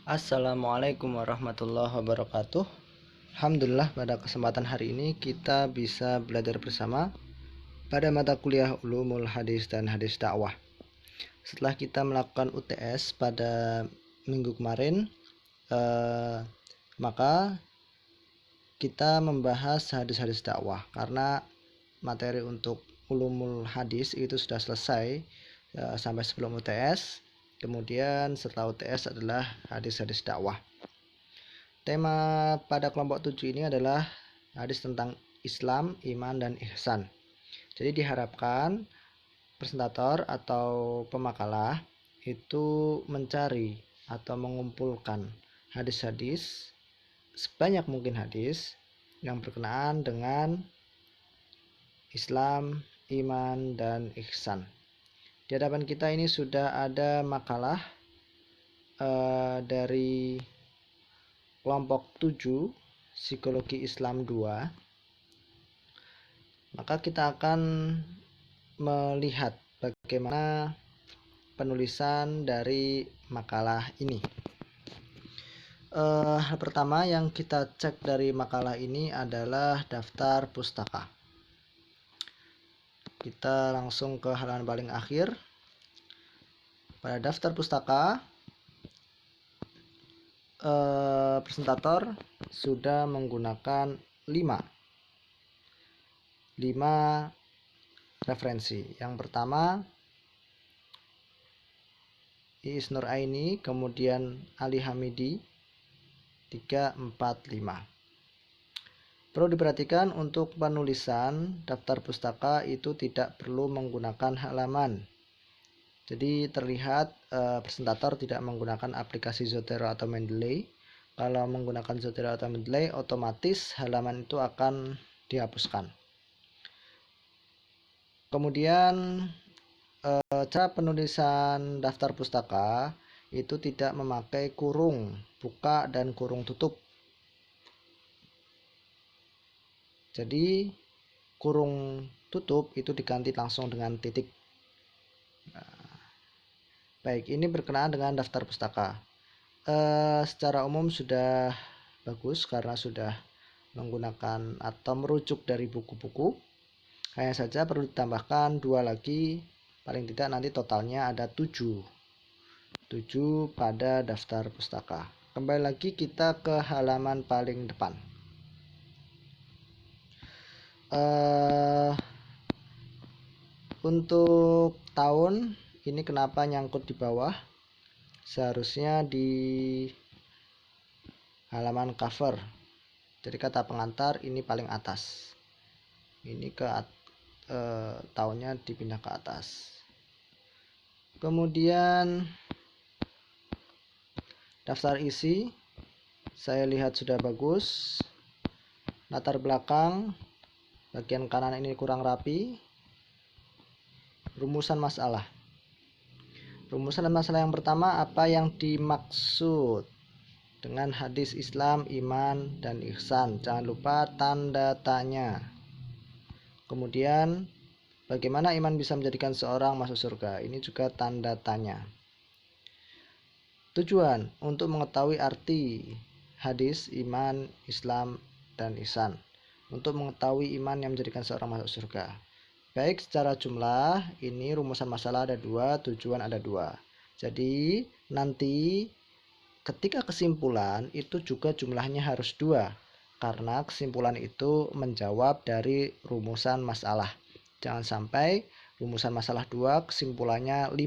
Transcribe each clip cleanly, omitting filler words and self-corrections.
Assalamualaikum warahmatullahi wabarakatuh. Alhamdulillah, pada kesempatan hari ini kita bisa belajar bersama pada mata kuliah Ulumul Hadis dan Hadis Dakwah. Setelah kita melakukan UTS pada minggu kemarin, maka kita membahas hadis-hadis dakwah karena materi untuk Ulumul Hadis itu sudah selesai sampai sebelum UTS. Kemudian setelah UTS adalah hadis-hadis dakwah. Tema pada kelompok 7 ini adalah hadis tentang Islam, iman, dan ihsan. Jadi diharapkan presentator atau pemakalah itu mencari atau mengumpulkan hadis-hadis, sebanyak mungkin hadis yang berkenaan dengan Islam, iman, dan ihsan. Di hadapan kita ini sudah ada makalah dari kelompok 7 Psikologi Islam 2. Maka kita akan melihat bagaimana penulisan dari makalah ini. Hal pertama yang kita cek dari makalah ini adalah daftar pustaka. Kita langsung ke halaman paling akhir. Pada daftar pustaka, presentator sudah menggunakan 5 referensi. Yang pertama Iis Nuraini, kemudian Ali Hamidi, 3, 4, 5. Perlu diperhatikan untuk penulisan daftar pustaka itu tidak perlu menggunakan halaman. Jadi terlihat presentator tidak menggunakan aplikasi Zotero atau Mendeley. Kalau menggunakan Zotero atau Mendeley, otomatis halaman itu akan dihapuskan. Kemudian cara penulisan daftar pustaka itu tidak memakai kurung buka dan kurung tutup. Jadi kurung tutup itu diganti langsung dengan titik. Baik, ini berkenaan dengan daftar pustaka. Secara umum sudah bagus karena sudah menggunakan atau merujuk dari buku-buku. Hanya saja perlu ditambahkan 2 lagi, paling tidak nanti totalnya ada 7 pada daftar pustaka. Kembali lagi kita ke halaman paling depan. Untuk tahun ini kenapa nyangkut di bawah? Seharusnya di halaman cover. Jadi kata pengantar ini paling atas. Ini ke tahunnya dipindah ke atas. Kemudian daftar isi saya lihat sudah bagus. Latar belakang bagian kanan ini kurang rapi. Rumusan masalah. Rumusan masalah yang pertama, apa yang dimaksud dengan hadis Islam, iman, dan ihsan. Jangan lupa tanda tanya. Kemudian bagaimana iman bisa menjadikan seorang masuk surga. Ini juga tanda tanya. Tujuan untuk mengetahui arti hadis, iman, Islam, dan ihsan. Untuk mengetahui iman yang menjadikan seorang masuk surga. Baik, secara jumlah ini rumusan masalah ada 2, tujuan ada 2. Jadi nanti ketika kesimpulan itu juga jumlahnya harus 2. Karena kesimpulan itu menjawab dari rumusan masalah. Jangan sampai rumusan masalah 2 kesimpulannya 5.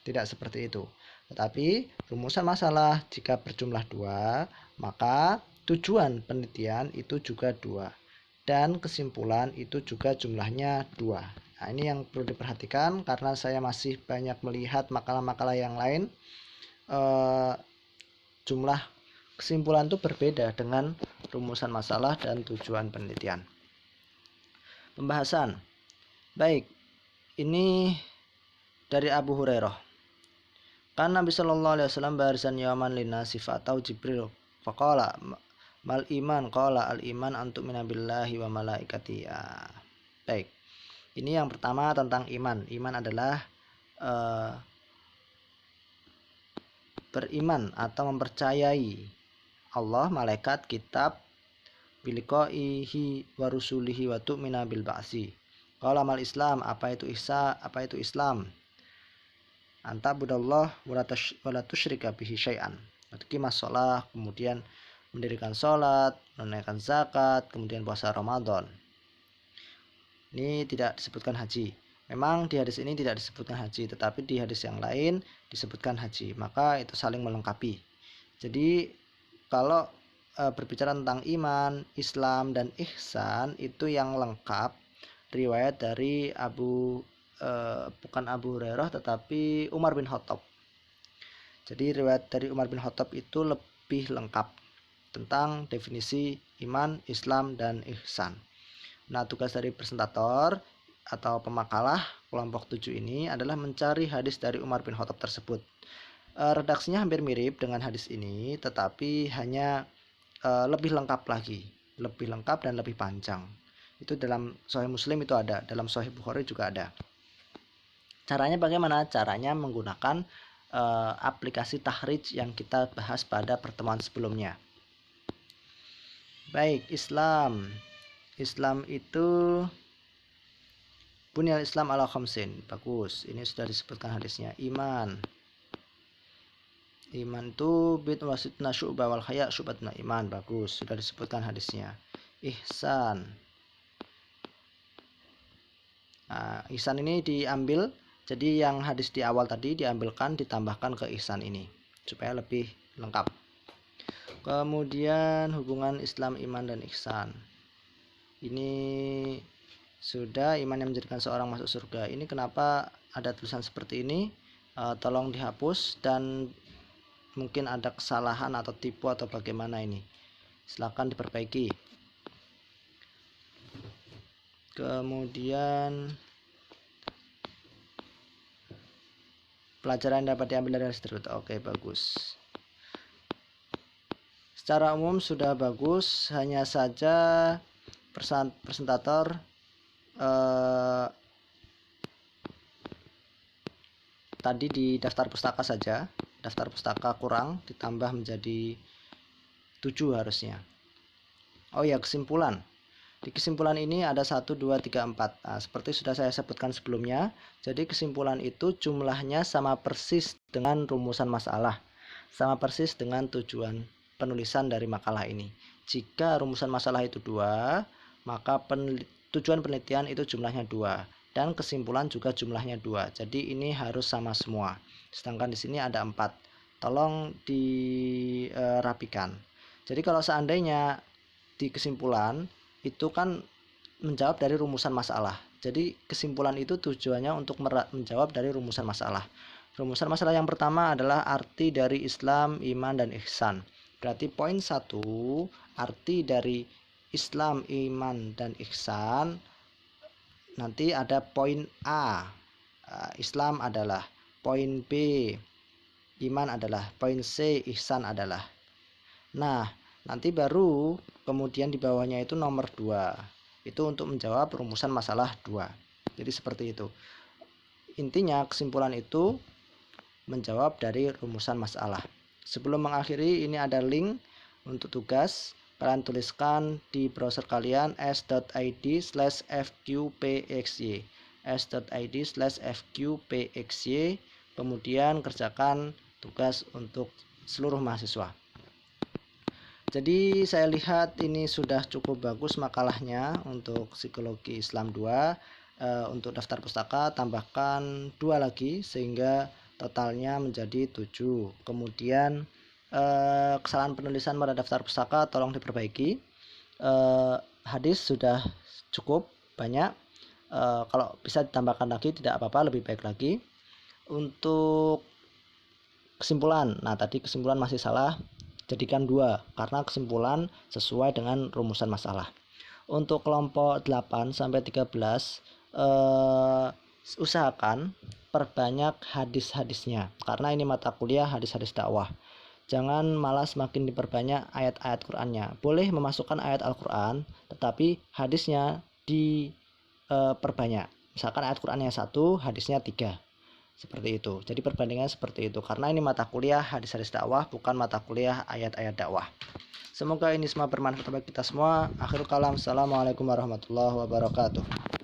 Tidak seperti itu. Tetapi rumusan masalah jika berjumlah 2, maka tujuan penelitian itu juga 2. Dan kesimpulan itu juga jumlahnya 2. Nah, ini yang perlu diperhatikan karena saya masih banyak melihat makalah-makalah yang lain. Jumlah kesimpulan itu berbeda dengan rumusan masalah dan tujuan penelitian. Pembahasan. Baik, ini dari Abu Hurairah. Kan Nabi sallallahu alaihi wasallam barzan yaman linnasi fatau Jibril faqala mal iman, qala al iman antu minabillahi wa malaikati. Baik, ini yang pertama tentang iman. Iman adalah beriman atau mempercayai Allah, malaikat, kitab, biliqaihi wa rusulihi wa tu'mina bil ba'si. Qala mal Islam, apa itu Islam? Anta budallah wala tusyrika bihi syai'an. Tuqimas shalah, kemudian mendirikan salat, menunaikan zakat, kemudian puasa Ramadan. Ini tidak disebutkan haji. Memang di hadis ini tidak disebutkan haji, tetapi di hadis yang lain disebutkan haji. Maka itu saling melengkapi. Jadi kalau berbicara tentang iman, Islam, dan ihsan, itu yang lengkap riwayat dari bukan Abu Hurairah tetapi Umar bin Khattab. Jadi riwayat dari Umar bin Khattab itu lebih lengkap tentang definisi iman, Islam, dan ihsan. Nah, tugas dari presentator atau pemakalah kelompok 7 ini adalah mencari hadis dari Umar bin Khattab tersebut. Redaksinya hampir mirip dengan hadis ini, tetapi hanya lebih lengkap lagi, lebih lengkap dan lebih panjang. Itu dalam Sahih Muslim itu ada, dalam Sahih Bukhari juga ada. Caranya bagaimana? Caranya menggunakan aplikasi Tahrij yang kita bahas pada pertemuan sebelumnya. Baik, Islam. Islam itu Bunyal Islam ala khamsin. Bagus, ini sudah disebutkan hadisnya. Iman itu bid'un wa sittuna syu'bah wal haya syu'batuna iman. Bagus, sudah disebutkan hadisnya. Ihsan. Nah, ihsan ini diambil, jadi yang hadis di awal tadi diambilkan, ditambahkan ke ihsan ini supaya lebih lengkap. Kemudian hubungan Islam, iman, dan ihsan. Ini sudah iman yang menjadikan seorang masuk surga. Ini kenapa ada tulisan seperti ini? Tolong dihapus, dan mungkin ada kesalahan atau tipu atau bagaimana ini. Silakan diperbaiki. Kemudian pelajaran dapat diambil dari hadis tersebut. Oke, bagus. Secara umum sudah bagus, hanya saja presentator tadi di daftar pustaka saja, daftar pustaka kurang, ditambah menjadi 7 harusnya. Oh ya, kesimpulan. Di kesimpulan ini ada 1, 2, 3, 4. Nah, seperti sudah saya sebutkan sebelumnya, jadi kesimpulan itu jumlahnya sama persis dengan rumusan masalah, sama persis dengan tujuan penulisan dari makalah ini. Jika rumusan masalah itu 2, maka tujuan penelitian itu jumlahnya 2, dan kesimpulan juga jumlahnya 2. Jadi ini harus sama semua. Sedangkan di sini ada 4. Tolong dirapikan. Jadi kalau seandainya di kesimpulan itu kan menjawab dari rumusan masalah. Jadi kesimpulan itu tujuannya untuk menjawab dari rumusan masalah. Rumusan masalah yang pertama adalah arti dari Islam, iman, dan ihsan. Berarti poin 1, arti dari Islam, iman, dan ihsan. Nanti ada poin A, Islam adalah. Poin B, iman adalah. Poin C, ihsan adalah. Nah, nanti baru kemudian di bawahnya itu nomor 2. Itu untuk menjawab rumusan masalah 2. Jadi seperti itu. Intinya kesimpulan itu menjawab dari rumusan masalah. Sebelum mengakhiri, ini ada link untuk tugas. Kalian tuliskan di browser kalian s.id/fqpxy, s.id/fqpxy, kemudian kerjakan tugas untuk seluruh mahasiswa. Jadi saya lihat ini sudah cukup bagus makalahnya untuk psikologi Islam 2. Untuk daftar pustaka tambahkan 2 lagi sehingga totalnya menjadi 7. Kemudian kesalahan penulisan pada daftar pustaka tolong diperbaiki. Hadis sudah cukup banyak. Kalau bisa ditambahkan lagi tidak apa-apa, lebih baik lagi. Untuk kesimpulan, nah tadi kesimpulan masih salah, jadikan 2 karena kesimpulan sesuai dengan rumusan masalah. Untuk kelompok 8 sampai 13 usahakan perbanyak hadis-hadisnya karena ini mata kuliah hadis-hadis dakwah. Jangan malah semakin diperbanyak ayat-ayat Qur'annya. Boleh memasukkan ayat Al-Qur'an tetapi hadisnya diperbanyak. Misalkan ayat Qur'annya 1, hadisnya 3. Seperti itu. Jadi perbandingan seperti itu. Karena ini mata kuliah hadis-hadis dakwah, bukan mata kuliah ayat-ayat dakwah. Semoga ini semua bermanfaat bagi kita semua. Akhirul kalam. Assalamualaikum warahmatullahi wabarakatuh.